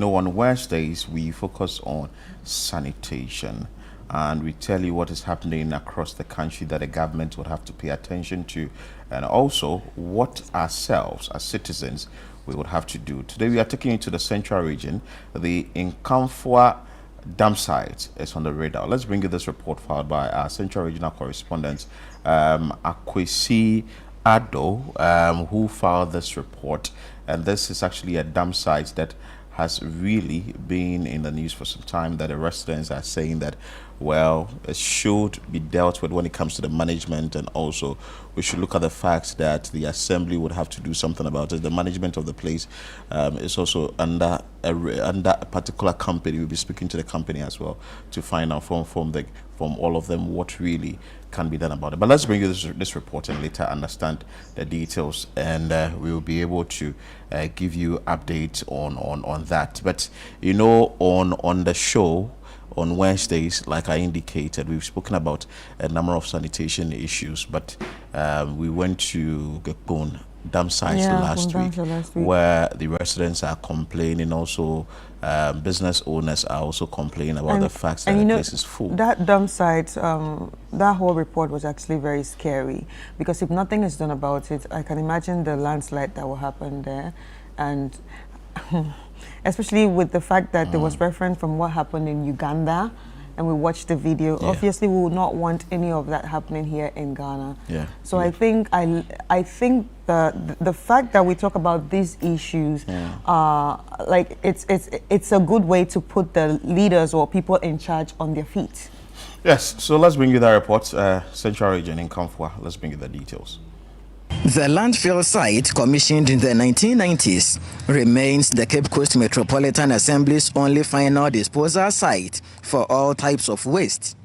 On Wednesdays, we focus on sanitation and we tell you what is happening across the country that the government would have to pay attention to, and also what ourselves as citizens we would have to do. Today, we are taking you to the central region. The Nkanfoa dam site is on the radar. Let's bring you this report filed by our central regional correspondent, Akwesi Ado, who filed this report. And this is actually a dam site that has really been in the news for some time, that the residents are saying that, well, it should be dealt with when it comes to the management, and also we should look at the fact that the assembly would have to do something about it. The management of the place is also under a particular company. We'll be speaking to the company as well to find out from all of them what really can be done about it. But let's bring you this report and later understand the details, and we will be able to give you updates on that. But you know, on the show on Wednesdays, like I indicated, we've spoken about a number of sanitation issues, but we went to Gekpon dam site last week, where the residents are complaining. Also, business owners are also complaining about the fact that the place is full. That dam site, that whole report was actually very scary, because if nothing is done about it, I can imagine the landslide that will happen there. And especially with the fact that there was reference from what happened in Uganda, and we watched the video. Yeah. Obviously, we would not want any of that happening here in Ghana. Yeah. So I think the fact that we talk about these issues, like it's a good way to put the leaders or people in charge on their feet. Yes. So let's bring you that report. Central Region Nkanfoa. Let's bring you the details. The landfill site, commissioned in the 1990s, remains the Cape Coast Metropolitan Assembly's only final disposal site for all types of waste.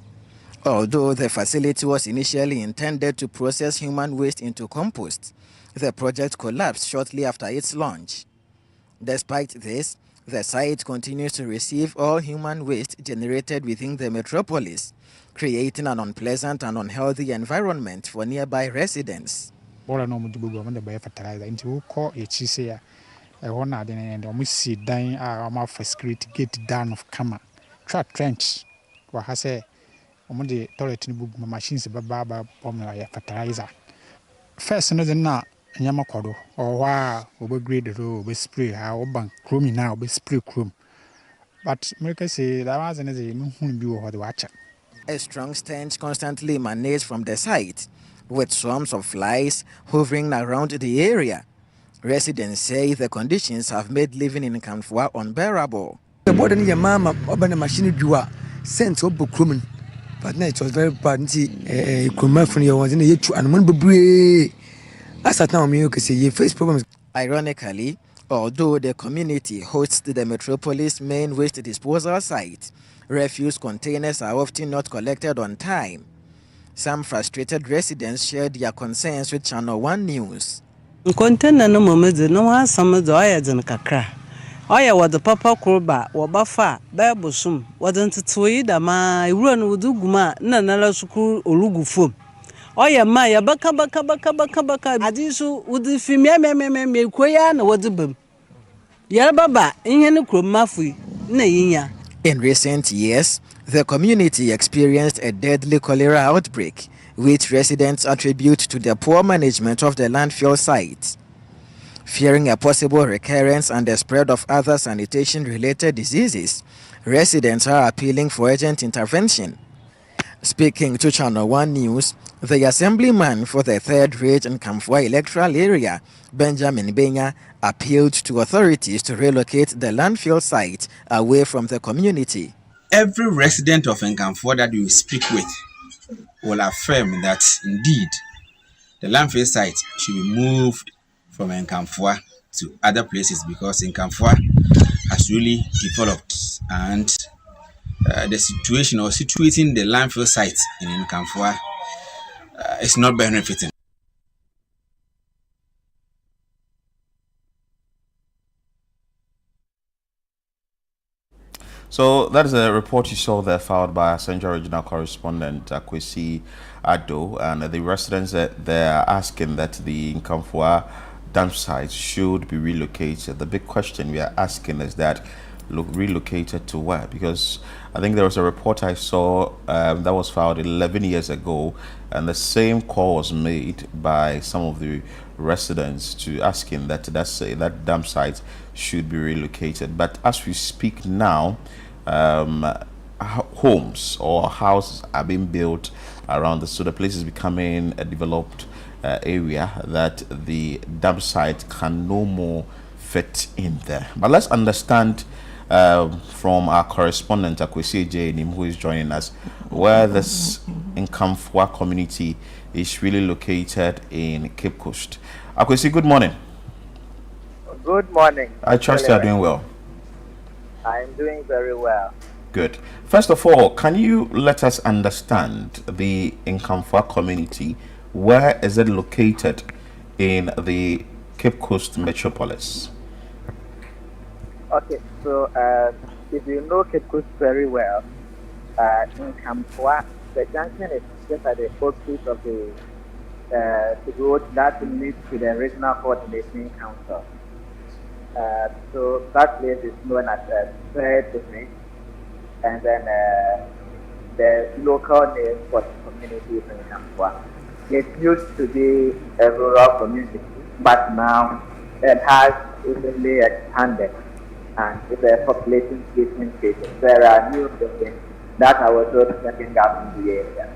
Although the facility was initially intended to process human waste into compost, the project collapsed shortly after its launch. Despite this, the site continues to receive all human waste generated within the metropolis, creating an unpleasant and unhealthy environment for nearby residents. Bora no mudu bugu amanda by fertilizer into ko echi say e wona de and almost see dan our security gate down of kama trap trench wa ha say omode toilet ni bugu machines baba bomb ya fertilizer first no de na nyama kodo or wa grade ro obe spray ha oban chrome na obe spray chrome, but America say that was an hu bi wo de wacha. A strong stench constantly emanates from the site, with swarms of flies hovering around the area. Residents say the conditions have made living in Nkanfoa unbearable. The border near Mama open machine do sent up Bukruman, but it was very bad. Kumafria was in a year and one bebre. As at now, you can say you face problems. Ironically, although the community hosts the metropolis' main waste disposal site, refuse containers are often not collected on time. Some frustrated residents shared their concerns with ChannelOne News. Container no moments no one some the oil than kakra. Oya was the papa kroba or buffer, babosum, wasn't it to eat a ma run with Uguma, nana school or lugu foam. Oya maya baka adisu with the female me quayan was the bum. Yababa, in any crum mafui, naiya. In recent years, the community experienced a deadly cholera outbreak, which residents attribute to the poor management of the landfill site. Fearing a possible recurrence and the spread of other sanitation-related diseases, residents are appealing for urgent intervention. Speaking to ChannelOne News, the assemblyman for the third region Nkanfoa electoral area, Benjamin Benya, appealed to authorities to relocate the landfill site away from the community. Every resident of Nkanfoa that we speak with will affirm that indeed the landfill site should be moved from Nkanfoa to other places, because Nkanfoa has really developed, and the situation or situating the landfill site in Nkanfoa is not benefiting. So that is a report you saw there filed by our Central Regional Correspondent Akwesi Ado, and the residents that they are asking that the Nkanfoa dam site should be relocated. The big question we are asking is that relocated to where? Because I think there was a report I saw that was filed 11 years ago, and the same call was made by some of the residents to asking that that dump site should be relocated. But as we speak now, homes or houses are being built around this, so the place is becoming a developed area that the dump site can no more fit in there. But let's understand from our correspondent Akwesi Ejainim, who is joining us, where this Nkanfoa community is really located in Cape Coast. Akwesi, good morning. Good morning. I trust you are doing well. I'm doing very well. Good. First of all, can you let us understand the Nkanfoa community? Where is it located in the Cape Coast metropolis? Okay, so if you know Cape Coast very well, Nkanfoa, the junction is just at the outskirts of the road that leads to the Regional Coordinating Council. So that place is known as Third District, and then the local name for the community is Nkanfoa. It used to be a rural community, but now it has recently expanded, and the population is increasing. There are new buildings that are also setting up in the area.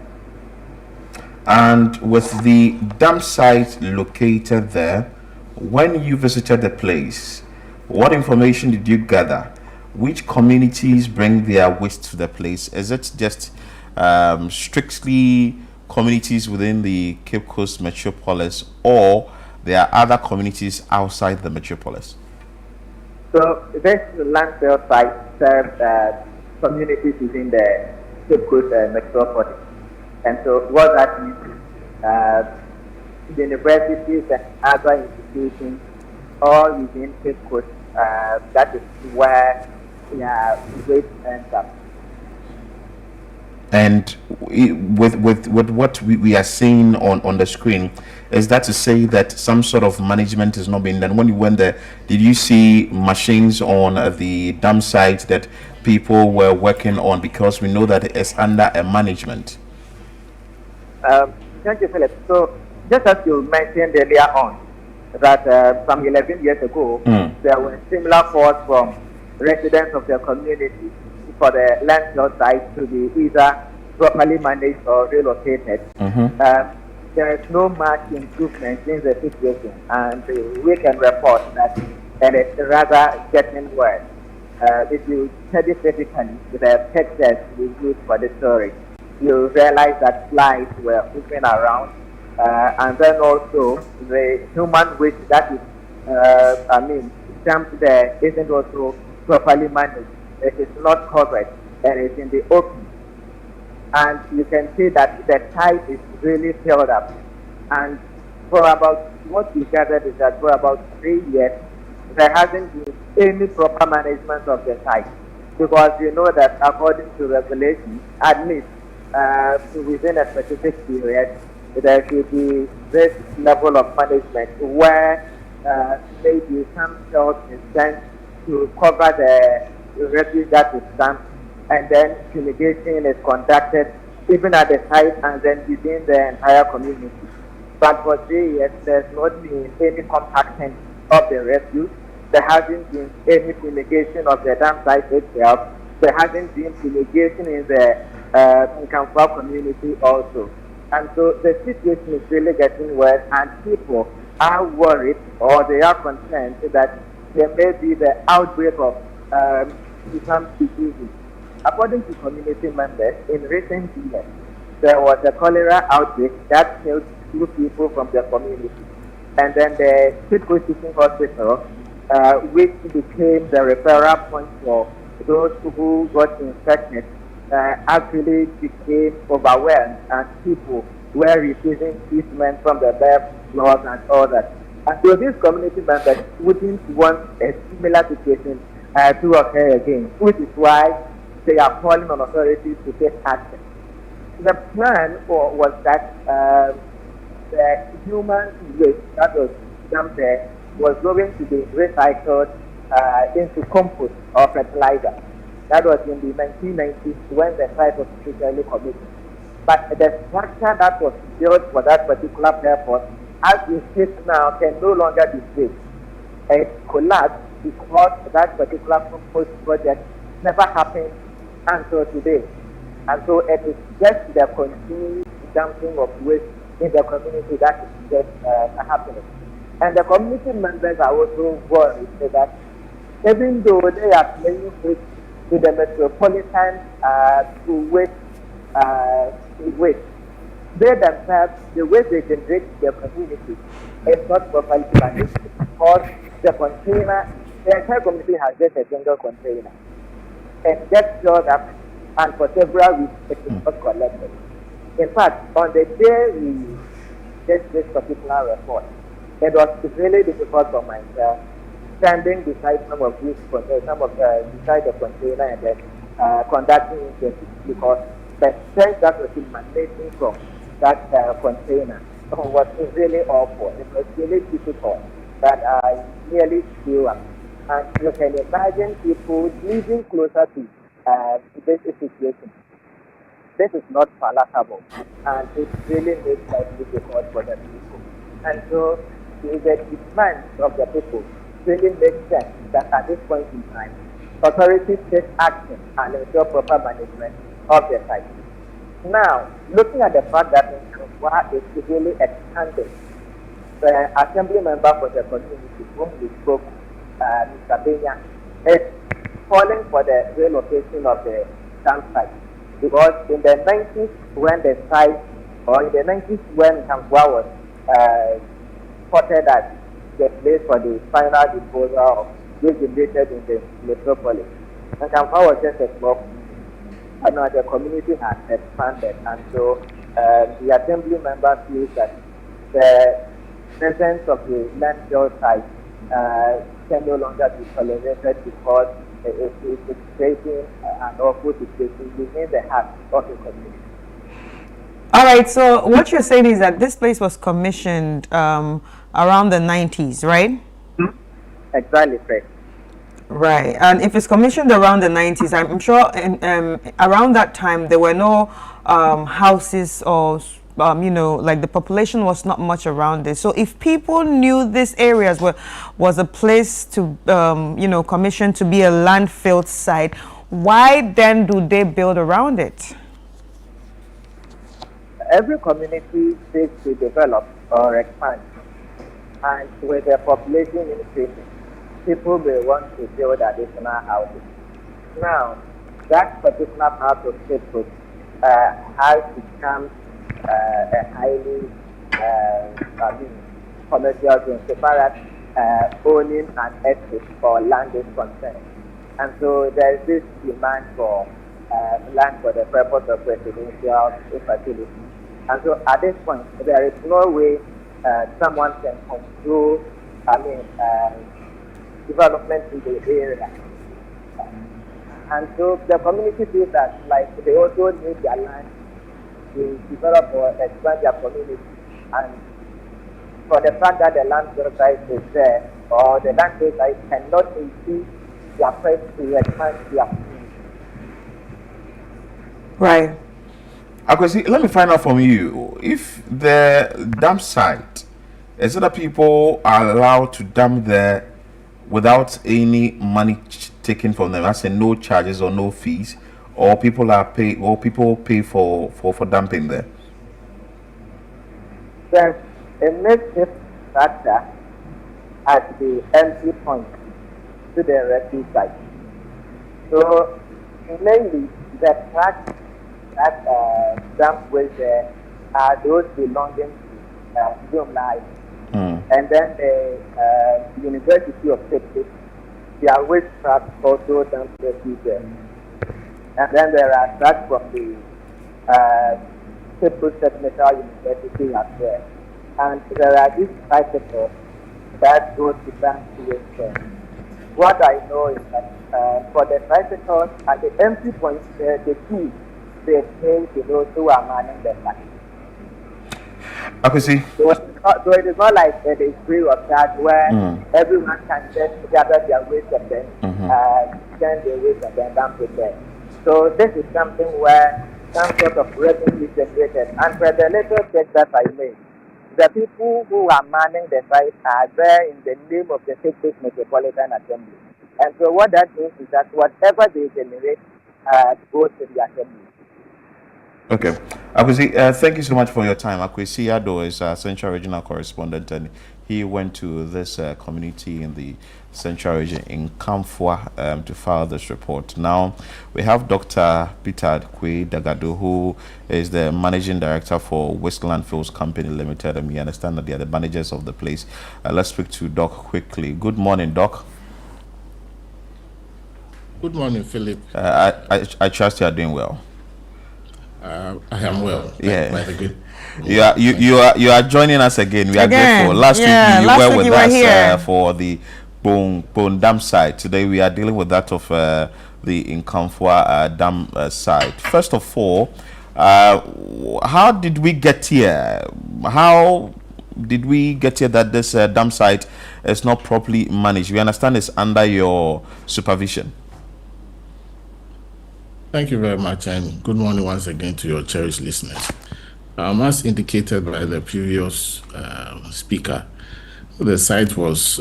And with the dump site located there, when you visited the place, what information did you gather? Which communities bring their waste to the place? Is it just strictly communities within the Cape Coast metropolis, or there are other communities outside the metropolis? So this landfill site serves communities within the Cape Coast metropolis. And so what that means is universities and other institutions all within Cape Coast, that is where waste ends up. And with what we are seeing on the screen, is that to say that some sort of management is not being done? When you went there, did you see machines on the dump site that people were working on? Because we know that it's under a management. Thank you, Philip. So just as you mentioned earlier on, that some 11 years ago, there were similar calls from residents of the community for the landfill site to be either properly managed or relocated. There is no much improvement in the situation, and we can report that it's rather getting worse. If you study critically the pictures we used for the story, you realize that flies were moving around, and then also the human waste that is, dumped there isn't also properly managed. It is not covered, and it's in the open. And you can see that the site is really filled up. And for about, what we gathered is that for about 3 years, there hasn't been any proper management of the site. Because you know that according to regulations, at least within a specific period, there should be this level of management where maybe some salt is sent to cover the refuse that is dumped, and then fumigation is conducted even at the site and then within the entire community. But for 3 years, there's not been any compacting of the refuse. There hasn't been any fumigation of the dump site itself. There hasn't been fumigation in the Nkanfoa community also. And so the situation is really getting worse, and people are worried, or they are concerned that there may be the outbreak of some diseases. According to community members, in recent years, there was a cholera outbreak that killed 2 people from the community. And then the Cape Coast Teaching Hospital, which became the referral point for those who got infected, actually became overwhelmed, and people were refusing treatment from the birth floors and all that. And so these community members wouldn't want a similar situation to occur again, which is why they are calling on authorities to take action. The plan was that the human waste that was dumped there was going to be recycled into compost or fertilizer. That was in the 1990s when the site was officially commissioned. But the structure that was built for that particular purpose, as we sit now, can no longer be built. It collapsed because that particular compost project never happened until today. And so it is just the continued dumping of waste in the community that is just happening. And the community members are also worried that even though they are playing with to the metropolitan to waste, they themselves, the waste they generate in their community is not properly managed because the container, the entire community has just a single container. It gets filled up and for several weeks it is not collected. In fact, on the day we did this particular report, it was really difficult for myself standing beside some of these beside the container and then conducting interviews because the sense that was emanating from that container was really awful. It was really difficult that I nearly threw up. And you can imagine people living closer to this situation. This is not palatable, and it really makes life difficult for the people. And so, the demand of the people really makes sense that at this point in time, authorities take action and ensure proper management of the site. Now, looking at the fact that Nkanfoa is really expanded, the assembly member for the community whom we spoke, Mr. Benya, is calling for the relocation of the dump site. Because in the 90s when the site, or in the 90s when Nkanfoa was spotted as the place for the final disposal of waste generated in the metropolis, Nkanfoa was just a small community. And now the community has expanded, and so the assembly member feels that the presence of the landfill site can no longer be tolerated because it's creating an awful situation within the heart of the community. All right, so what you're saying is that this place was commissioned around the 90s, right? Exactly, correct. Right, and if it's commissioned around the 90s, I'm sure around that time there were no houses or like the population was not much around it. So if people knew these areas was a place to commission to be a landfill site, why then do they build around it? Every community seeks to develop or expand, and with the population increasing, people may want to build additional houses. Now, that particular part of Cape has become a highly commercial zone so far as owning an estate or land is concerned. And so there is this demand for land for the purpose of residential facilities. And so at this point, there is no way someone can control, development in the area. And so the community feels that they also need their land to develop or expand their community. And for the fact that the land site is there, or the land site cannot impede their quest to expand their community. Right. Akwesi, let me find out from you, if the dump site, is it that people are allowed to dump there without any money taken from them, as in no charges or no fees, or people pay for dumping there? There's a makeshift structure at the entry point to the refuse site. So mainly the tracks that dump waste there are those belonging to Zoom and then the University of Texas, their waste trucks also dump refuse there. And then there are trucks from the Compost Technical University as well. And there are these bicycles that go to dump waste there. What I know is that for the bicycles at the entry point, the keys they pay to those who are manning the site. I can see. So it is not like it is free of charge where everyone can just gather their waste and then send their waste and then dump it there. So this is something where some sort of revenue is generated. And for the little check that I made, the people who are manning the site are there in the name of the Texas Metropolitan Assembly. And so what that means is that whatever they generate goes to the assembly. Okay. Akwesi, thank you so much for your time. Akwesi Ado is our Central Regional Correspondent, and he went to this community in the Central Region in Nkanfoa to file this report. Now, we have Dr. Peter Kwe Dagado, who is the Managing Director for Waste Landfills Company Limited, and we understand that they are the managers of the place. Let's speak to Doc quickly. Good morning, Doc. Good morning, Philip. I trust you are doing well. I am well. Yeah. By the good. You are joining us again. We are grateful. Last week you were with us for the Bone Dam site. Today we are dealing with that of the Nkanfoa Dam site. First of all, how did we get here? How did we get here that this dam site is not properly managed? We understand it's under your supervision. Thank you very much, and good morning once again to your cherished listeners. As indicated by the previous speaker, the site was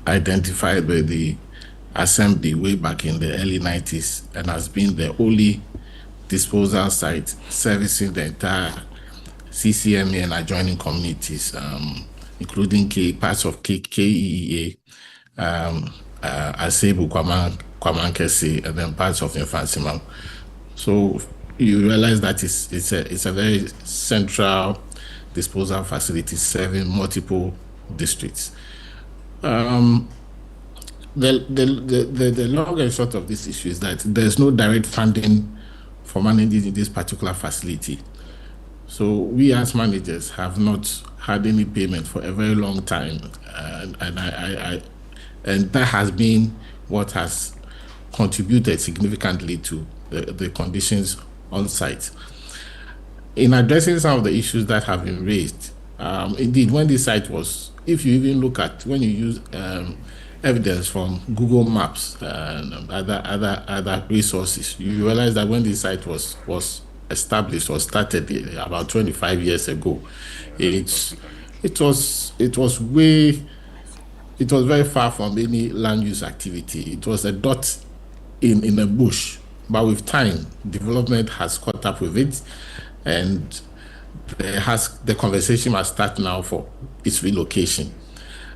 identified by the Assembly way back in the early 90s and has been the only disposal site servicing the entire CCMA and adjoining communities, including parts of KEEA, Asebu, Kwamankese, and then parts of Nfansimam. So you realize that it's a very central disposal facility serving multiple districts. The long and short of this issue is that there's no direct funding for managing this particular facility. So we as managers have not had any payment for a very long time, and that has been what has contributed significantly to the conditions on site. In addressing some of the issues that have been raised, indeed, when this site was, if you even look at, when you use evidence from Google Maps and other resources, you realize that when this site was established or started about 25 years ago, it was very far from any land use activity. It was a dot in a bush, but with time, development has caught up with it, and the conversation must start now for its relocation.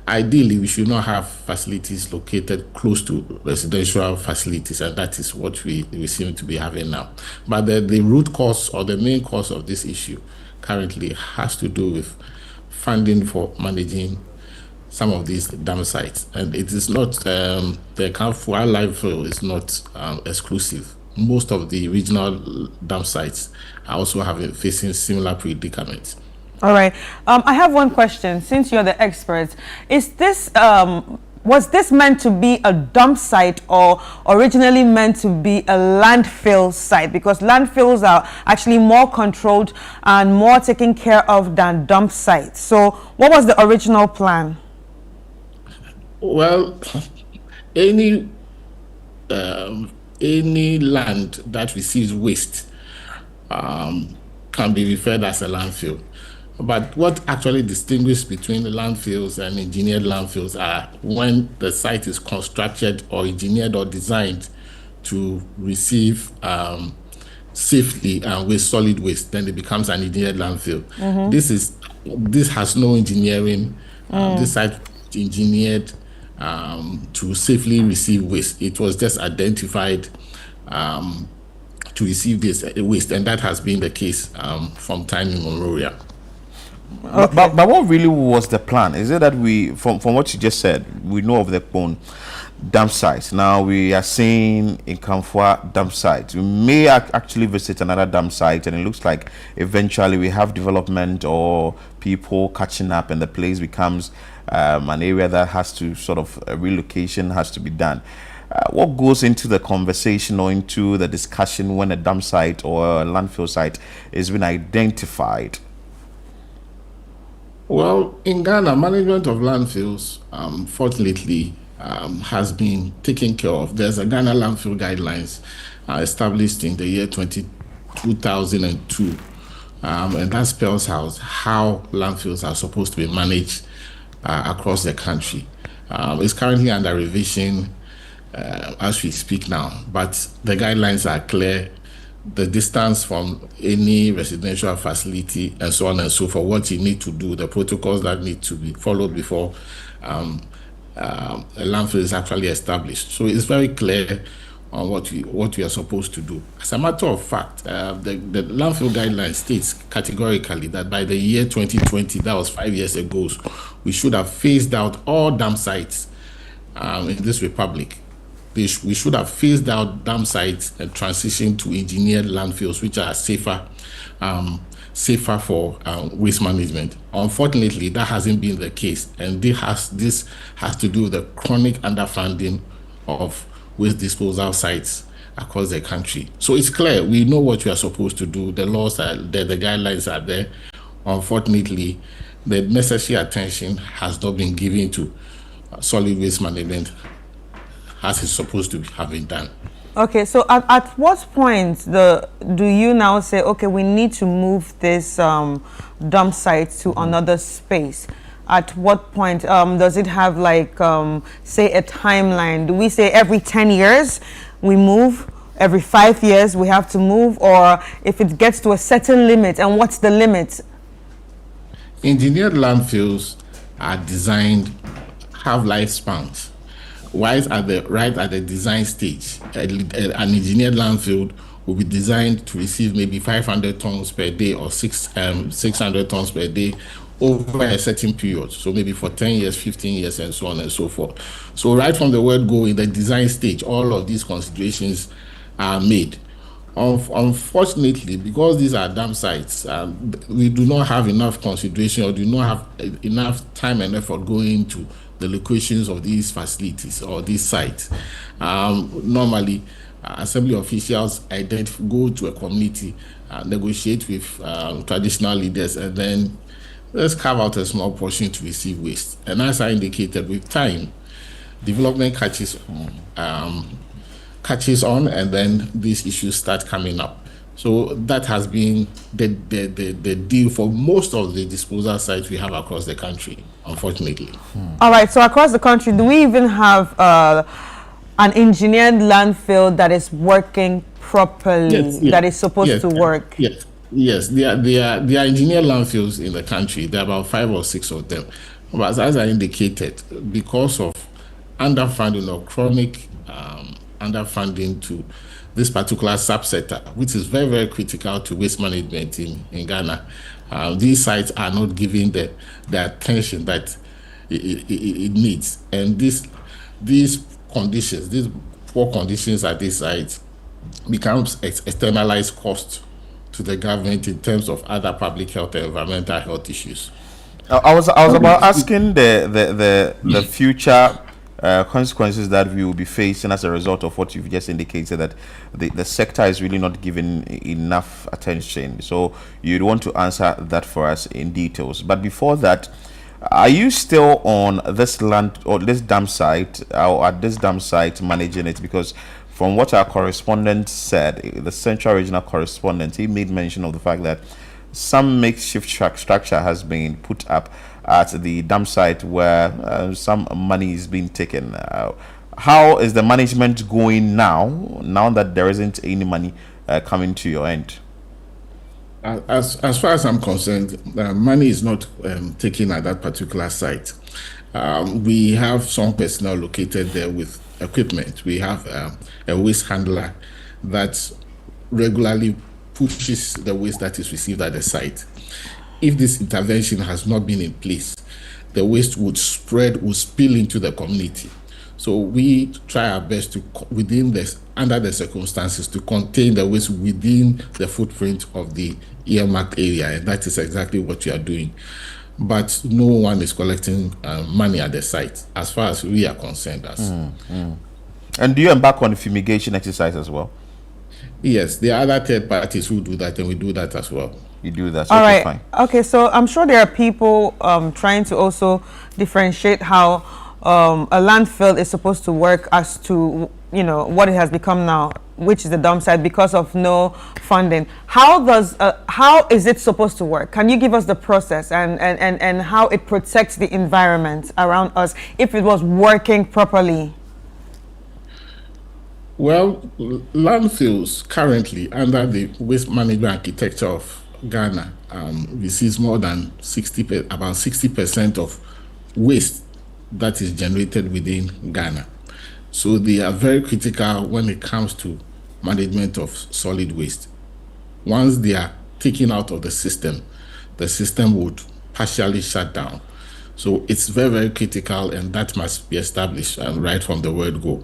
Ideally, we should not have facilities located close to residential facilities, and that is what we seem to be having now. But the root cause or the main cause of this issue currently has to do with funding for managing some of these dam sites, and it is not the Nkanfoa landfill is not exclusive. Most of the regional dam sites are also facing similar predicaments. All right. I have one question. Since you're the experts, is this was this meant to be a dump site or originally meant to be a landfill site? Because landfills are actually more controlled and more taken care of than dump sites. So, what was the original plan? Well, any land that receives waste can be referred as a landfill. But what actually distinguishes between the landfills and engineered landfills are when the site is constructed or engineered or designed to receive safely and with solid waste, then it becomes an engineered landfill. This has no engineering. This site engineered to safely receive waste. It was just identified to receive this waste, and that has been the case from time immemorial. Okay. But what really was the plan? Is it that we, from what you just said, we know of the Bone dam site. Now we are seeing Nkanfoa dam site. We may actually visit another dam site, and it looks like eventually we have development or people catching up, and the place becomes an area that has to sort of relocation has to be done. What goes into the conversation or into the discussion when a dam site or a landfill site is being identified? Well, in Ghana, management of landfills, fortunately, has been taken care of. There's a Ghana landfill guidelines established in the year 2002, and that spells out how landfills are supposed to be managed across the country. It's currently under revision as we speak now, but the guidelines are clear. The distance from any residential facility and so on and so forth, what you need to do, the protocols that need to be followed before a landfill is actually established. So it's very clear on what we are supposed to do. As a matter of fact, the landfill guideline states categorically that by the year 2020, that was 5 years ago, we should have phased out all dam sites in this republic. We should have phased out dam sites and transitioned to engineered landfills, which are safer for waste management. Unfortunately, that hasn't been the case, and this has to do with the chronic underfunding of waste disposal sites across the country. So it's clear, we know what we are supposed to do. The laws are there, the guidelines are there. Unfortunately, the necessary attention has not been given to solid waste management as it's supposed to have been done. Okay, so at what point do you now say, okay, we need to move this dump site to another space? At what point does it have like, say, a timeline? Do we say every 10 years we move? Every 5 years we have to move? Or if it gets to a certain limit, and what's the limit? Engineered landfills are designed, have lifespans. Right at the design stage, an engineered landfill will be designed to receive maybe 500 tons per day or 600 tons per day over a certain period. So maybe for 10 years, 15 years, and so on and so forth. So right from the word go, in the design stage, all of these considerations are made. Unfortunately, because these are dam sites, we do not have enough consideration or do not have enough time and effort going into the locations of these facilities or these sites. Normally, assembly officials go to a community, negotiate with traditional leaders, and then let's carve out a small portion to receive waste. And as I indicated, with time, development catches on, and then these issues start coming up. So that has been the deal for most of the disposal sites we have across the country, unfortunately. All right, so across the country, do we even have an engineered landfill that is working properly, Yes. that is supposed to work? Yes. There are engineered landfills in the country. There are about 5 or 6 of them. But as I indicated, because of underfunding or chronic underfunding to this particular subsector, which is very, very critical to waste management in Ghana, these sites are not giving the attention that it needs. And these conditions, these poor conditions at these sites, becomes externalized cost to the government in terms of other public health and environmental health issues. I was about asking the future consequences that we will be facing as a result of what you've just indicated, that the sector is really not given enough attention. So you'd want to answer that for us in details. But before that, are you still on this land or this dam site, or at this dam site managing it? Because from what our correspondent said, the Central Regional correspondent, he made mention of the fact that some makeshift structure has been put up at the dam site where some money is being taken. How is the management going now that there isn't any money coming to your end? As far as I'm concerned, money is not taken at that particular site. We have some personnel located there with equipment. We have a waste handler that regularly pushes the waste that is received at the site. If this intervention has not been in place, the waste would spill into the community. So we try our best to, under the circumstances, to contain the waste within the footprint of the earmarked area, and that is exactly what we are doing. But no one is collecting money at the site, as far as we are concerned. And do you embark on a fumigation exercise as well? Yes, there are other third parties who do that, and we do that as well. You do that. All Okay, right. fine. Okay, so I'm sure there are people trying to also differentiate how a landfill is supposed to work as to, you know, what it has become now, which is the dump site, because of no funding. How is it supposed to work? Can you give us the process and how it protects the environment around us if it was working properly? Well, landfills currently under the waste management architecture of Ghana receives more than about 60% of waste that is generated within Ghana. So they are very critical when it comes to management of solid waste. Once they are taken out of the system would partially shut down. So it's very, very critical, and that must be established right from the word go.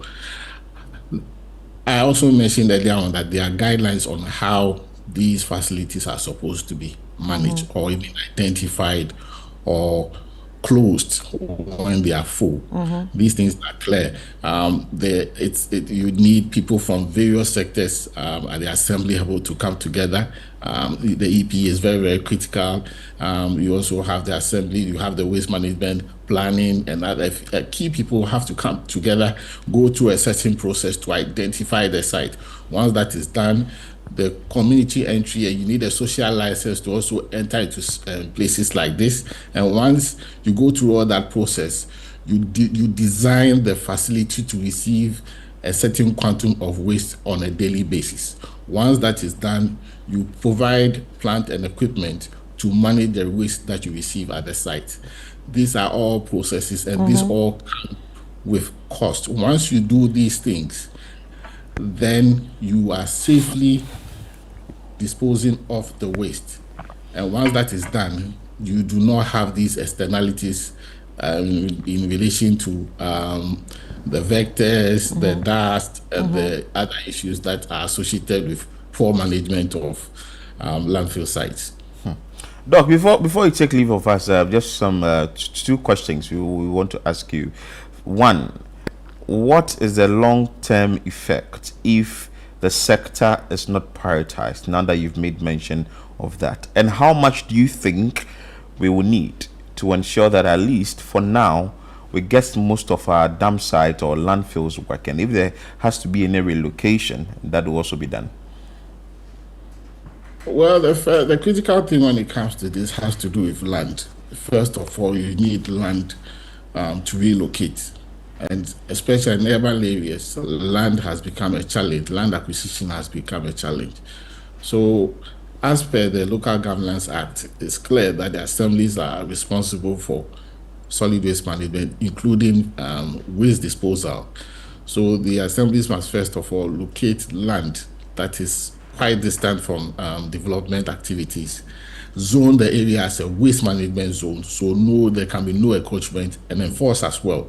I also mentioned earlier on that there are guidelines on how these facilities are supposed to be managed or even identified or closed when they are full. These things are clear. You need people from various sectors at the assembly able to come together. The EP is very, very critical. You also have the assembly, you have the waste management, planning, and other key people have to come together, go through a certain process to identify the site. Once that is done, the community entry, and you need a social license to also enter into places like this. And once you go through all that process, you design the facility to receive a certain quantum of waste on a daily basis. Once that is done, you provide plant and equipment to manage the waste that you receive at the site. These are all processes, and these all come with cost. Once you do these things, then you are safely disposing of the waste. And once that is done, you do not have these externalities in relation to the vectors, the dust, and the other issues that are associated with poor management of landfill sites. Doc, before you take leave of us, just some two questions we want to ask you. One, what is the long-term effect if the sector is not prioritized, now that you've made mention of that? And how much do you think we will need to ensure that at least for now we get most of our dump sites or landfills working? If there has to be any relocation, that will also be done. Well, the critical thing when it comes to this has to do with land. First of all, you need land to relocate. And especially in urban areas, land has become a challenge. Land acquisition has become a challenge. So, as per the Local Governance Act, it's clear that the assemblies are responsible for solid waste management, including waste disposal. So, the assemblies must first of all locate land that is quite distant from development activities, zone the area as a waste management zone, so there can be no encroachment, and enforce as well.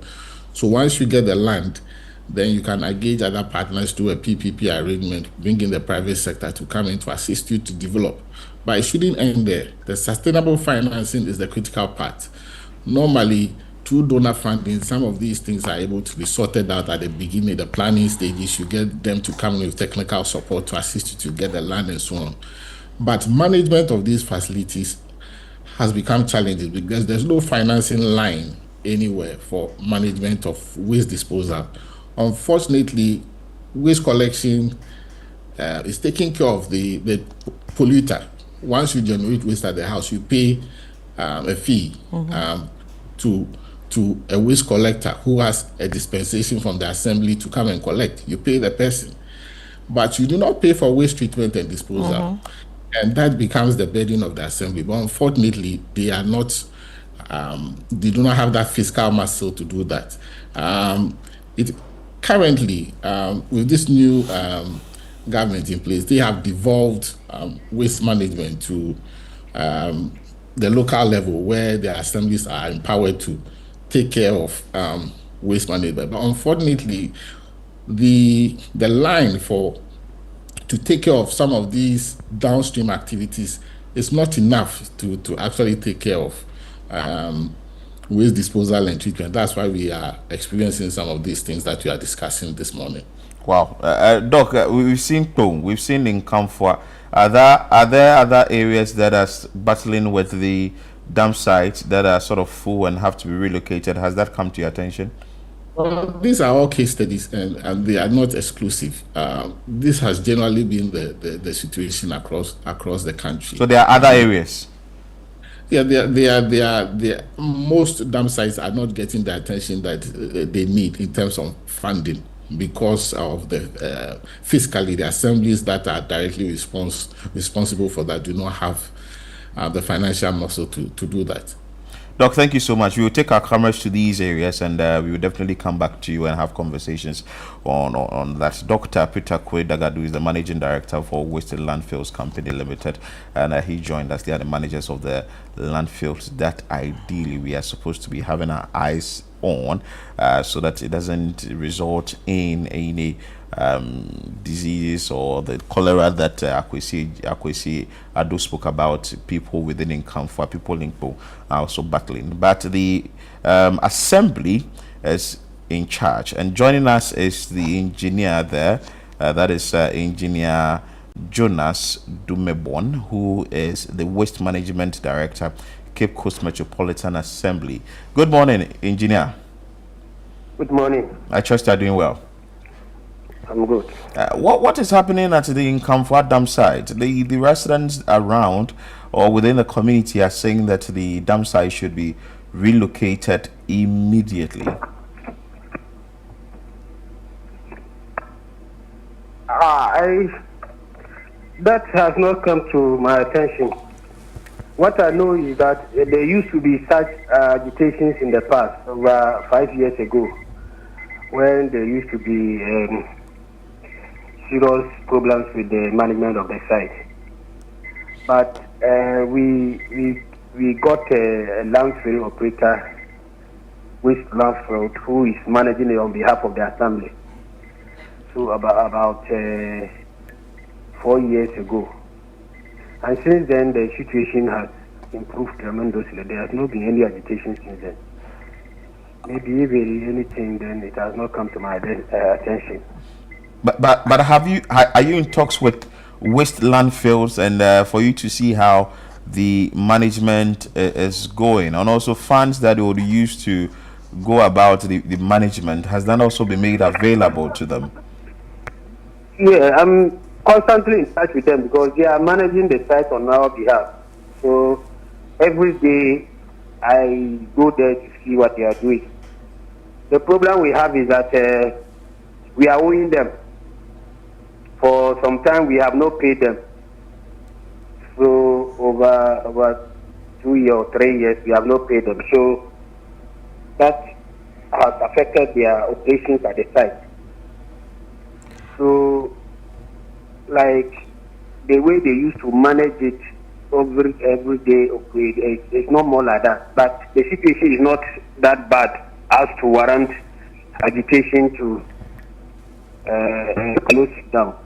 So once you get the land, then you can engage other partners to a PPP arrangement, bring in the private sector to come in to assist you to develop. But it shouldn't end there. The sustainable financing is the critical part. Normally, through donor funding, some of these things are able to be sorted out at the beginning, the planning stages. You get them to come in with technical support to assist you to get the land and so on. But management of these facilities has become challenging because there's no financing line anywhere for management of waste disposal. Unfortunately, waste collection is taking care of the polluter. Once you generate waste at the house, you pay a fee to a waste collector who has a dispensation from the assembly to come and collect. You pay the person, but you do not pay for waste treatment and disposal. And that becomes the burden of the assembly. But unfortunately, they are not, they do not have that fiscal muscle to do that. Currently, with this new government in place, they have devolved waste management to the local level, where the assemblies are empowered to take care of waste management. But unfortunately, the line to take care of some of these downstream activities is not enough to actually take care of waste disposal and treatment. That's why we are experiencing some of these things that we are discussing this morning. Wow, Doc, we've seen Tone, we've seen Nkanfoa. Are there other areas that are battling with the dam sites that are sort of full and have to be relocated? Has that come to your attention? Well, these are all case studies, and they are not exclusive. This has generally been the situation across the country. So there are other areas. Yeah, they are. Most dam sites are not getting the attention that they need in terms of funding because of the fiscally the assemblies that are directly responsible for that do not have the financial muscle to do that. Doc, thank you so much. We will take our cameras to these areas, and we will definitely come back to you and have conversations on that. Dr. Peter Kwe Dagadu is the Managing Director for Waste Landfills Company Limited, and he joined us. They are the managers of the landfills that ideally we are supposed to be having our eyes on, so that it doesn't result in any diseases or the cholera that Akwesi Ado spoke about. People within Nkanfoa, people in Nkpo are also battling. But the assembly is in charge, and joining us is the engineer there. That is Engineer Jonas Dumebon, who is the Waste Management Director, Cape Coast Metropolitan Assembly. Good morning, Engineer. Good morning. I trust you are doing well. I'm good. What is happening at the Nkanfoa dam site? The residents around or within the community are saying that the dam site should be relocated immediately. That has not come to my attention. What I know is that there used to be such agitations in the past, over 5 years ago, when there used to be serious problems with the management of the site. But we got a landfill operator, Waste Landfill, who is managing it on behalf of the assembly. So about 4 years ago. And since then, the situation has improved tremendously. There has not been any agitation since then. Maybe if there is anything, then it has not come to my attention. But are you in talks with Waste Landfills and for you to see how the management is going, and also funds that they would use to go about the management, has that also been made available to them? Yeah, I'm constantly in touch with them because they are managing the site on our behalf. So every day I go there to see what they are doing. The problem we have is that we are owing them. For some time we have not paid them. So over 2 years or 3 years we have not paid them. So that has affected their operations at the site. So like the way they used to manage it every day, it's not more like that. But the situation is not that bad as to warrant agitation to close it down.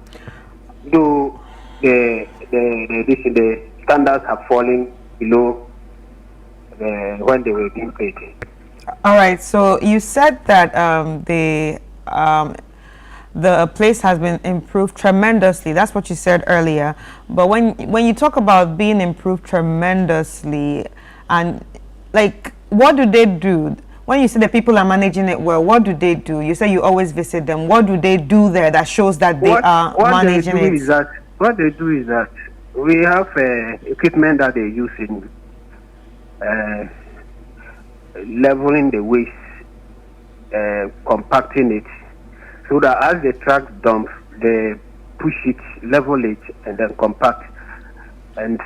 Though the standards have fallen below when they were being paid. All right. So you said that the place has been improved tremendously. That's what you said earlier. But when you talk about being improved tremendously, and like, what do they do? When you say the people are managing it well, what do they do? You say you always visit them. What do they do there that shows that they are managing it? What they do is that we have equipment that they use in leveling the waste, compacting it, so that as the trucks dump, they push it, level it, and then compact. And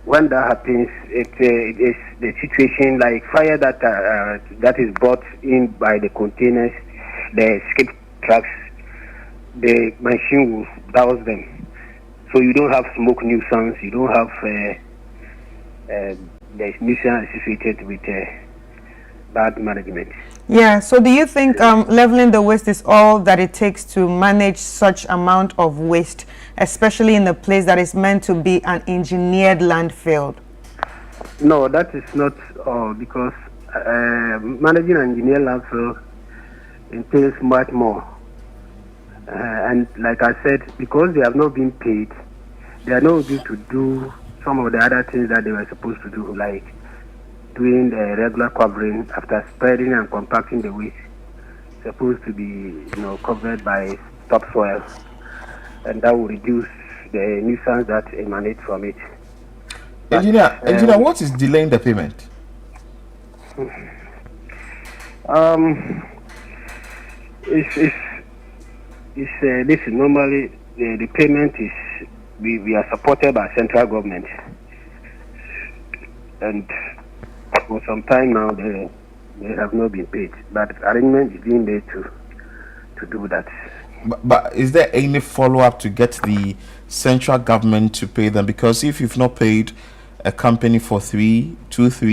when that happens, it is the situation like fire that is brought in by the containers, the skip trucks, the machine will douse them. So you don't have smoke nuisance, you don't have the nuisance associated with bad management. Yeah, so do you think leveling the waste is all that it takes to manage such amount of waste, especially in a place that is meant to be an engineered landfill? No, that is not all, because managing an engineered landfill entails much more. And like I said, because they have not been paid, they are not able to do some of the other things that they were supposed to do, like doing the regular covering after spreading and compacting the waste. Supposed to be, covered by topsoil, and that will reduce the nuisance that emanates from it. But, engineer, what is delaying the payment? This is normally the payment is we are supported by central government, and for some time now they have not been paid, but arrangement is being made to do that. But is there any follow-up to get the central government to pay them? Because if you've not paid a company for 3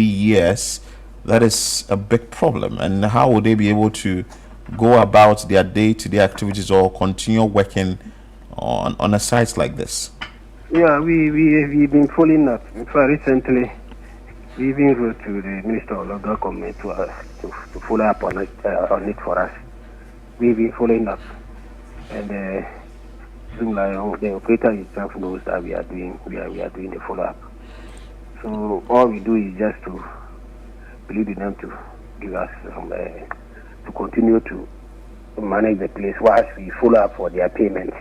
years, that is a big problem. And how would they be able to go about their day-to-day activities or continue working on a site like this? Yeah, we've been following up. In fact, recently, we even wrote to the Minister of Local Government to follow up on it for us. We've been following up, and the operator itself knows that we are doing the follow up. So all we do is just to believe in them to give us to continue to manage the place whilst we follow up for their payment.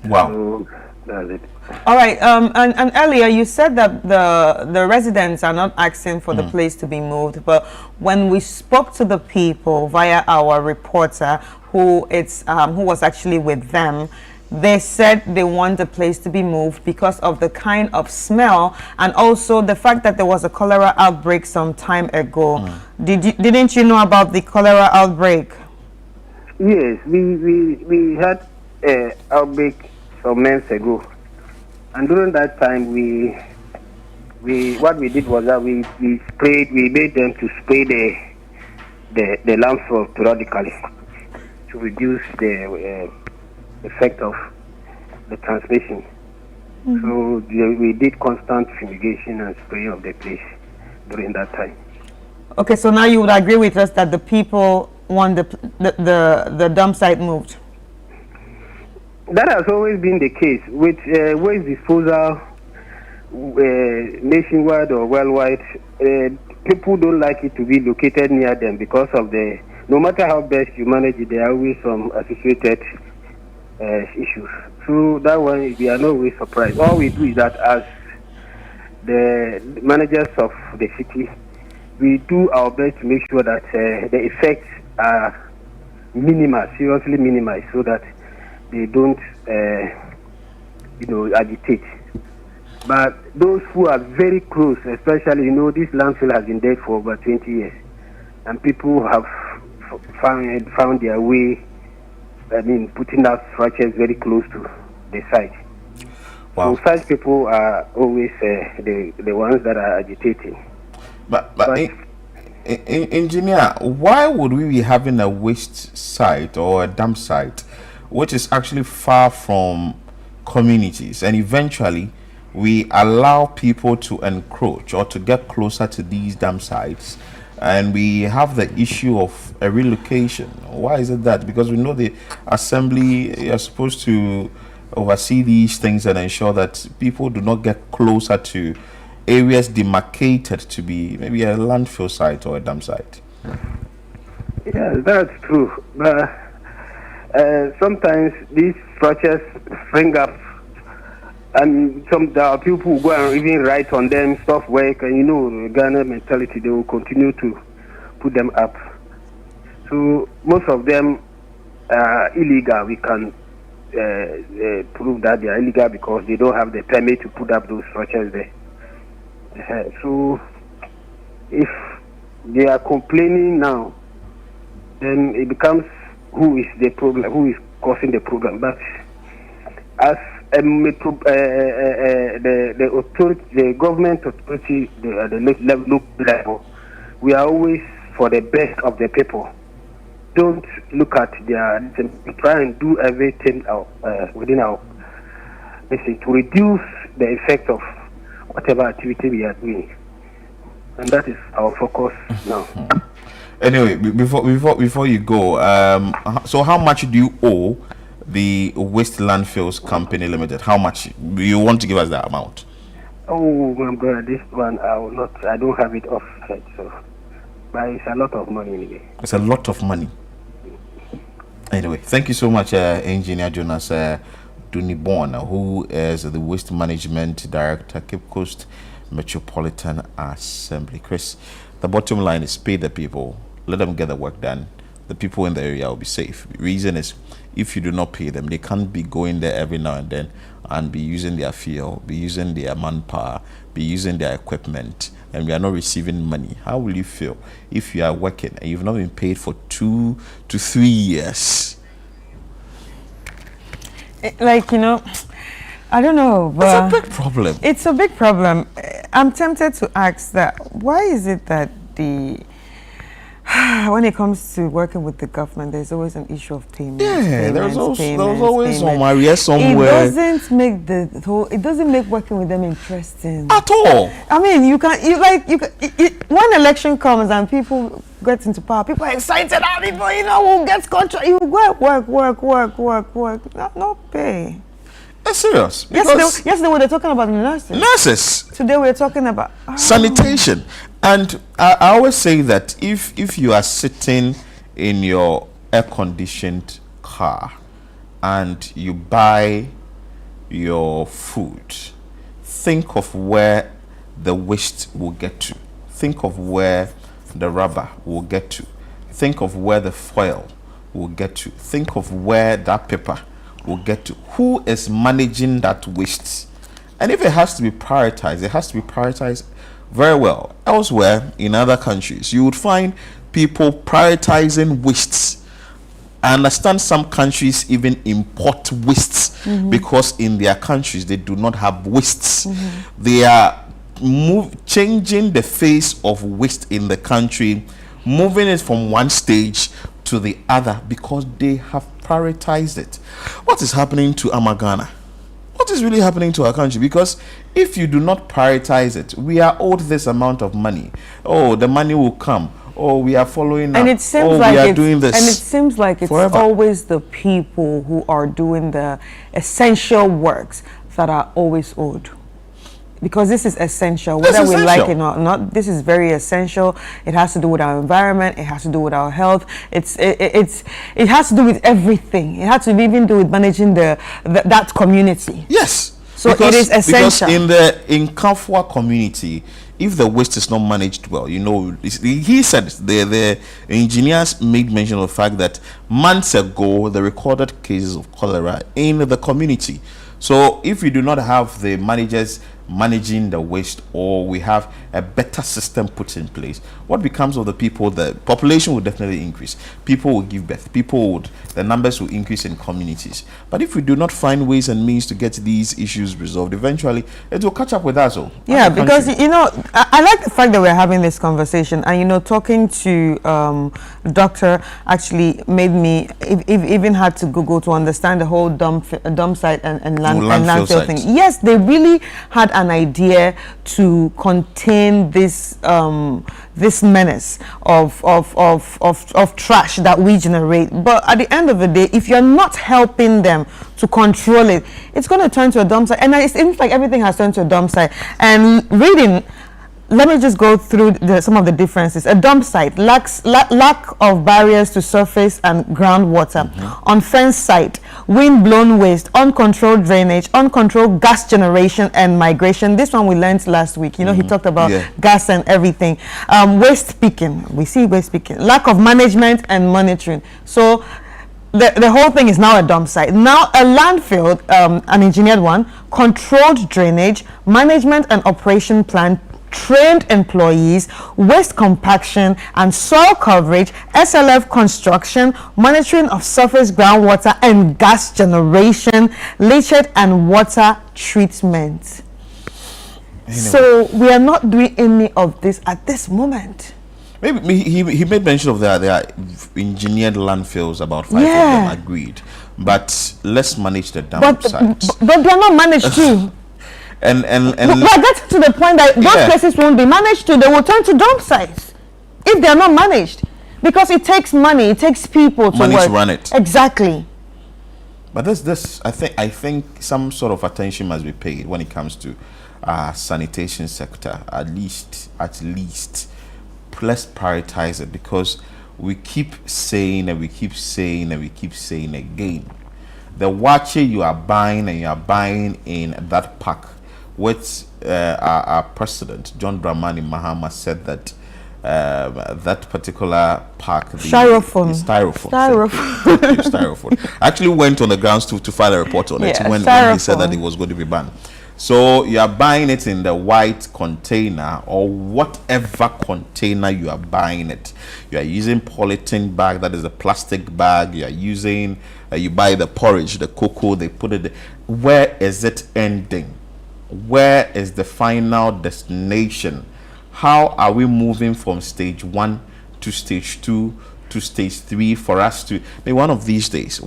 Wow. So that's it. All right. And earlier you said that the residents are not asking for the place to be moved, but when we spoke to the people via our reporter, who was actually with them, they said they want the place to be moved because of the kind of smell and also the fact that there was a cholera outbreak some time ago. Didn't you know about the cholera outbreak? Yes, we had an outbreak some months ago, and during that time what we did was that we made them to spray the landfill periodically to reduce the effect of the transmission. So we did constant fumigation and spraying of the place during that time. Okay, so now you would agree with us that the people want the dump site moved? That has always been the case with waste disposal nationwide or worldwide. People don't like it to be located near them because of no matter how best you manage it, there are always some associated issues. So that one, we are not always surprised. All we do is that as the managers of the city, we do our best to make sure that the effects are minimized, seriously minimized, so that they don't, agitate. But those who are very close, especially, this landfill has been there for over 20 years, and people have found their way, putting out structures very close to the site. Wow. So such people are always the ones that are agitating. But engineer, why would we be having a waste site or a dump site which is actually far from communities, and eventually we allow people to encroach or to get closer to these dump sites, and we have the issue of a relocation? Why is it that? Because we know the assembly are supposed to oversee these things and ensure that people do not get closer to areas demarcated to be maybe a landfill site or a dump site. Yeah, that's true. But sometimes these structures spring up, and there are people who go and even write on them, stop work, and Ghana mentality, they will continue to put them up. So most of them are illegal. We can prove that they are illegal because they don't have the permit to put up those structures there. So if they are complaining now, then it becomes who is the problem, who is causing the problem. But as the authority, the government authority, the local level, we are always for the best of the people. Don't look at try and do everything within our to reduce the effect of whatever activity we are doing, and that is our focus now. Anyway, before you go, so how much do you owe the Waste Landfills Company Limited? How much do you want to give us that amount? Oh my brother, this one I will not. I don't have it off head, so but it's a lot of money anyway. It's a lot of money. Anyway, thank you so much, Engineer Jonas Dunibon, who is the Waste Management Director, Cape Coast Metropolitan Assembly. Chris, the bottom line is pay the people, let them get the work done. The people in the area will be safe. The reason is, if you do not pay them, they can't be going there every now and then and be using their fuel, be using their manpower, be using their equipment, and we are not receiving money. How will you feel if you are working and you've not been paid for 2 to 3 years? Like, you know, I don't know, but it's a big problem. It's a big problem. I'm tempted to ask that, why is it that when it comes to working with the government, there's always an issue of payment. Yeah, there's always some area somewhere. It doesn't make working with them interesting at all. I mean, when election comes and people get into power, people are excited. People, will get contract. You work. No pay. That's serious. Yesterday we were talking about nurses. Today we're talking about sanitation. And I always say that if you are sitting in your air-conditioned car and you buy your food, think of where the waste will get to. Think of where the rubber will get to. Think of where the foil will get to. Think of where that paper will get to. Who is managing that waste? And if it has to be prioritized, it has to be prioritized very well. Elsewhere in other countries, you would find people prioritizing wastes. I understand some countries even import wastes because in their countries they do not have wastes. They are changing the face of waste in the country, moving it from one stage to the other because they have prioritized it. What is happening to Amagana? What is really happening to our country? Because if you do not prioritize it, we are owed this amount of money. Oh, the money will come. Oh, we are following up. And it seems we are doing this. And it seems like it's forever. Always the people who are doing the essential works that are always owed. Because this is essential, whether we like it or not. This is very essential. It has to do with our environment. It has to do with our health. It has to do with everything. It has to even do with managing that community. Yes. So it is essential. Because in Nkanfoa community, if the waste is not managed well, he said the engineers made mention of the fact that months ago they recorded cases of cholera in the community. So if we do not have the managers managing the waste, or we have a better system put in place, what becomes of the people? The population will definitely increase. People will give birth. The numbers will increase in communities. But if we do not find ways and means to get these issues resolved, eventually it will catch up with us all. Yeah, because I like the fact that we're having this conversation, and talking to the doctor actually made me even had to Google to understand the whole dump site and landfill thing. Yes, they really had an idea to contain this this menace of trash that we generate. But at the end of the day, if you're not helping them to control it, it's going to turn to a dump site. And it seems like everything has turned to a dump site. And let me just go through some of the differences. A dump site lack of barriers to surface and groundwater. Unfenced site, wind-blown waste, uncontrolled drainage, uncontrolled gas generation and migration. This one we learned last week. He talked about gas and everything. Waste picking. We see waste picking. Lack of management and monitoring. So the whole thing is now a dump site. Now a landfill, an engineered one, controlled drainage, management and operation plan, trained employees, waste compaction and soil coverage, SLF construction, monitoring of surface groundwater and gas generation, leachate and water treatment. Anyway. So we are not doing any of this at this moment. Maybe he made mention of that. There are engineered landfills, about 5 of them, agreed. But let's manage the dump sites. But they are not managed too. And we're getting to the point that those places won't be managed to. They will turn to dump sites if they are not managed. Because it takes money, it takes people to Money work. to run it. Exactly. But I think some sort of attention must be paid when it comes to sanitation sector. At least, let's prioritize it, because we keep saying and we keep saying and we keep saying again. The water you are buying, and you are buying in that pack, which our president John Dramani Mahama said that that particular pack, the Styrofoam. Styrofoam. I actually went on the grounds to file a report on it when he said that it was going to be banned. So you are buying it in the white container, or whatever container you are buying it. You are using polythene bag, that is a plastic bag. You are using, you buy the porridge, the cocoa, they put it. Where is it ending? Where is the final destination? How are we moving from stage 1 to stage 2 to stage 3 for us to, maybe one of these days,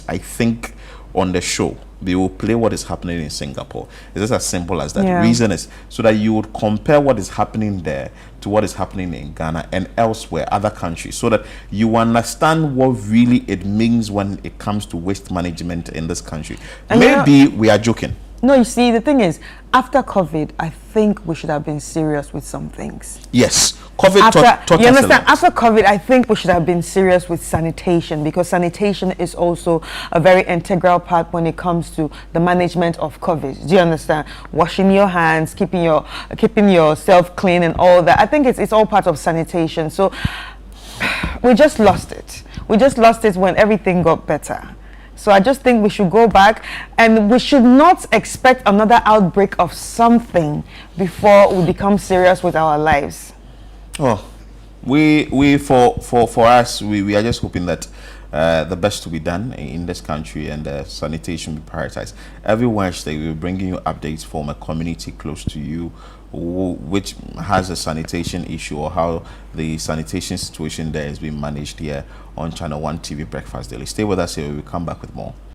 I think on the show, they will play what is happening in Singapore. It's just as simple as that. Yeah. The reason is so that you would compare what is happening there to what is happening in Ghana and elsewhere, other countries, so that you understand what really it means when it comes to waste management in this country. And maybe we are joking. No, you see, the thing is, after COVID, I think we should have been serious with some things. Yes, COVID taught you us understand? a lot. After COVID, I think we should have been serious with sanitation, because sanitation is also a very integral part when it comes to the management of COVID. Do you understand? Washing your hands, keeping yourself clean, and all that. I think it's all part of sanitation. So we just lost it. We just lost it when everything got better. So I just think we should go back, and we should not expect another outbreak of something before we become serious with our lives. Oh, for us, we are just hoping that the best to be done in this country, and sanitation be prioritized. Every Wednesday, we're bringing you updates from a community close to you, which has a sanitation issue, or how the sanitation situation there is being managed here on Channel One TV Breakfast Daily. Stay with us here. We'll come back with more.